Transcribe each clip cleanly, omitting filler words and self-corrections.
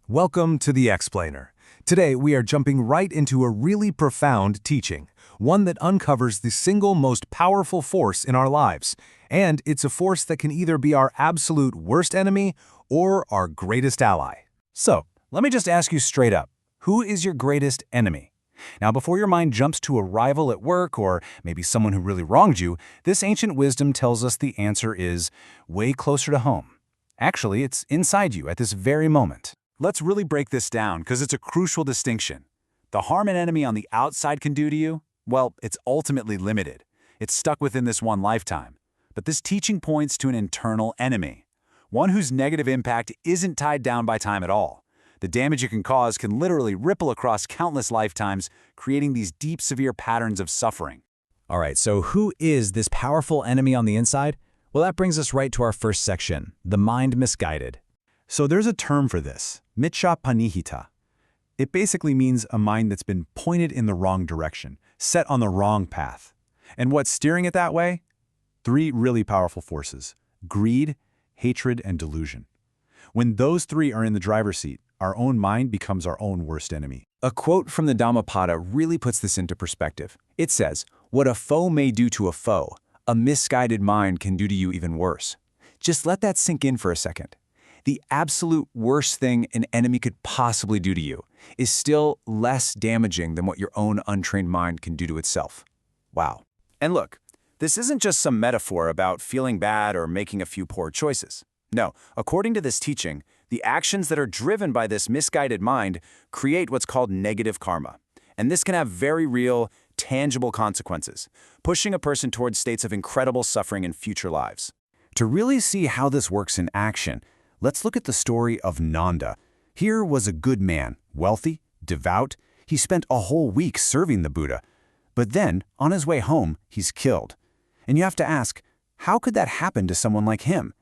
Welcome to The Explainer. Today we are jumping right into a really profound teaching, one that uncovers the single most powerful force in our lives. And it's a force that can either be our absolute worst enemy or our greatest ally. So, let me just ask you straight up, who is your greatest enemy? Now, before your mind jumps to a rival at work or maybe someone who really wronged you, this ancient wisdom tells us the answer is way closer to home. Actually, it's inside you at this very moment. Let's really break this down because it's a crucial distinction. The harm an enemy on the outside can do to you, well, it's ultimately limited. It's stuck within this one lifetime. But this teaching points to an internal enemy, one whose negative impact isn't tied down by time at all. The damage it can cause can literally ripple across countless lifetimes, creating these deep, severe patterns of suffering. All right, so who is this powerful enemy on the inside? Well, that brings us right to our first section, the mind misguided. So there's a term for this, miccha panihita. It basically means a mind that's been pointed in the wrong direction, set on the wrong path. And what's steering it that way? Three really powerful forces: greed, hatred, and delusion. When those three are in the driver's seat, our own mind becomes our own worst enemy. A quote from the Dhammapada really puts this into perspective. It says, "What a foe may do to a foe, a misguided mind can do to you even worse." Just let that sink in for a second. The absolute worst thing an enemy could possibly do to you is still less damaging than what your own untrained mind can do to itself. Wow. And look, this isn't just some metaphor about feeling bad or making a few poor choices. No, according to this teaching, the actions that are driven by this misguided mind create what's called negative karma. And this can have very real, tangible consequences, pushing a person towards states of incredible suffering in future lives. To really see how this works in action, let's look at the story of Nanda. Here was a good man, wealthy, devout. He spent a whole week serving the Buddha. But then, on his way home, he's killed. And you have to ask, how could that happen to someone like him?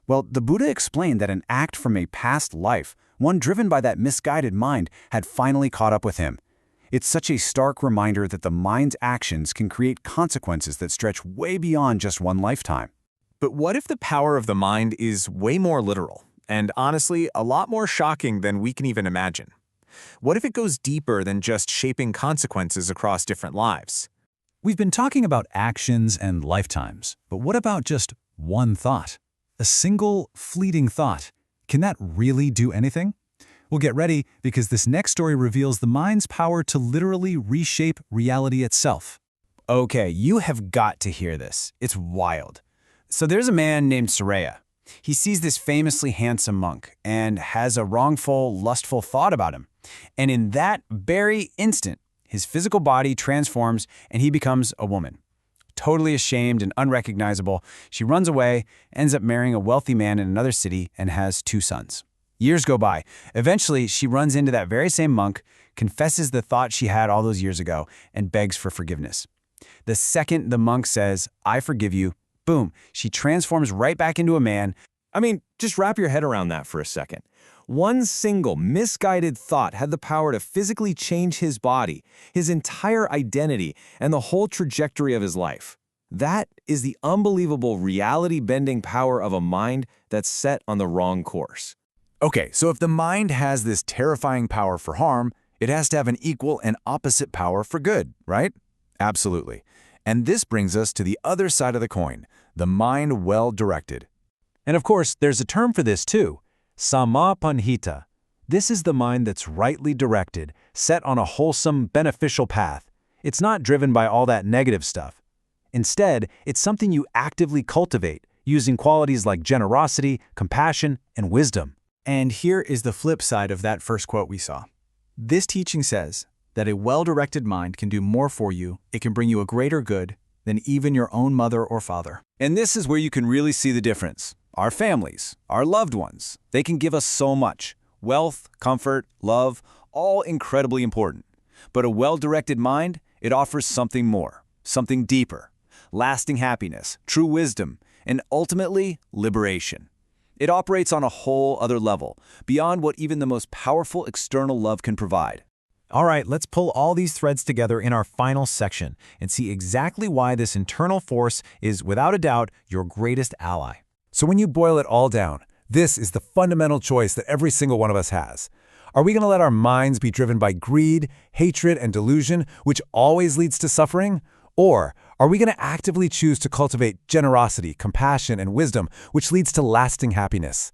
Well, the Buddha explained that an act from a past life, one driven by that misguided mind, had finally caught up with him. It's such a stark reminder that the mind's actions can create consequences that stretch way beyond just one lifetime. But what if the power of the mind is way more literal, and honestly, a lot more shocking than we can even imagine? What if it goes deeper than just shaping consequences across different lives? We've been talking about actions and lifetimes, but what about just one thought? A single, fleeting thought. Can that really do anything? Well, get ready, because this next story reveals the mind's power to literally reshape reality itself. Okay, you have got to hear this. It's wild. So there's a man named Saraya. He sees this famously handsome monk and has a wrongful, lustful thought about him. And in that very instant, his physical body transforms and he becomes a woman. Totally ashamed and unrecognizable, she runs away, ends up marrying a wealthy man in another city, and has 2 sons. Years go by. Eventually, she runs into that very same monk, confesses the thought she had all those years ago, and begs for forgiveness. The second the monk says, "I forgive you," boom, she transforms right back into a man. I mean, just wrap your head around that for a second. One single misguided thought had the power to physically change his body, his entire identity, and the whole trajectory of his life. That is the unbelievable reality-bending power of a mind that's set on the wrong course. Okay, so if the mind has this terrifying power for harm, it has to have an equal and opposite power for good, right? Absolutely. And this brings us to the other side of the coin, the mind well-directed. And of course, there's a term for this too, sammapanhita. This is the mind that's rightly directed, set on a wholesome, beneficial path. It's not driven by all that negative stuff. Instead, it's something you actively cultivate, using qualities like generosity, compassion, and wisdom. And here is the flip side of that first quote we saw. This teaching says that a well-directed mind can do more for you, it can bring you a greater good than even your own mother or father. And this is where you can really see the difference. Our families, our loved ones, they can give us so much. Wealth, comfort, love, all incredibly important. But a well-directed mind, it offers something more, something deeper, lasting happiness, true wisdom, and ultimately, liberation. It operates on a whole other level, beyond what even the most powerful external love can provide. All right, let's pull all these threads together in our final section and see exactly why this internal force is, without a doubt, your greatest ally. So when you boil it all down, this is the fundamental choice that every single one of us has. Are we going to let our minds be driven by greed, hatred, and delusion, which always leads to suffering? Or are we going to actively choose to cultivate generosity, compassion, and wisdom, which leads to lasting happiness?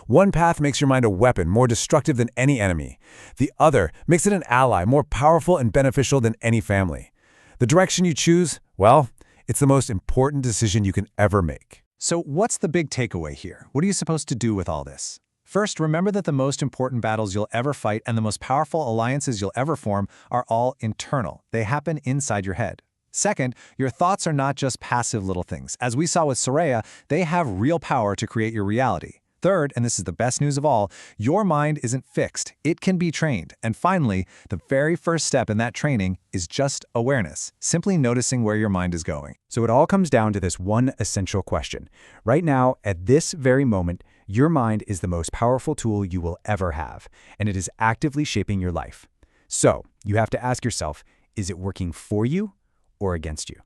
One path makes your mind a weapon more destructive than any enemy. The other makes it an ally more powerful and beneficial than any family. The direction you choose, well, it's the most important decision you can ever make. So what's the big takeaway here? What are you supposed to do with all this? First, remember that the most important battles you'll ever fight and the most powerful alliances you'll ever form are all internal. They happen inside your head. Second, your thoughts are not just passive little things. As we saw with Soraya, they have real power to create your reality. Third, and this is the best news of all, your mind isn't fixed. It can be trained. And finally, the very first step in that training is just awareness, simply noticing where your mind is going. So it all comes down to this one essential question. Right now, at this very moment, your mind is the most powerful tool you will ever have, and it is actively shaping your life. So you have to ask yourself, is it working for you or against you?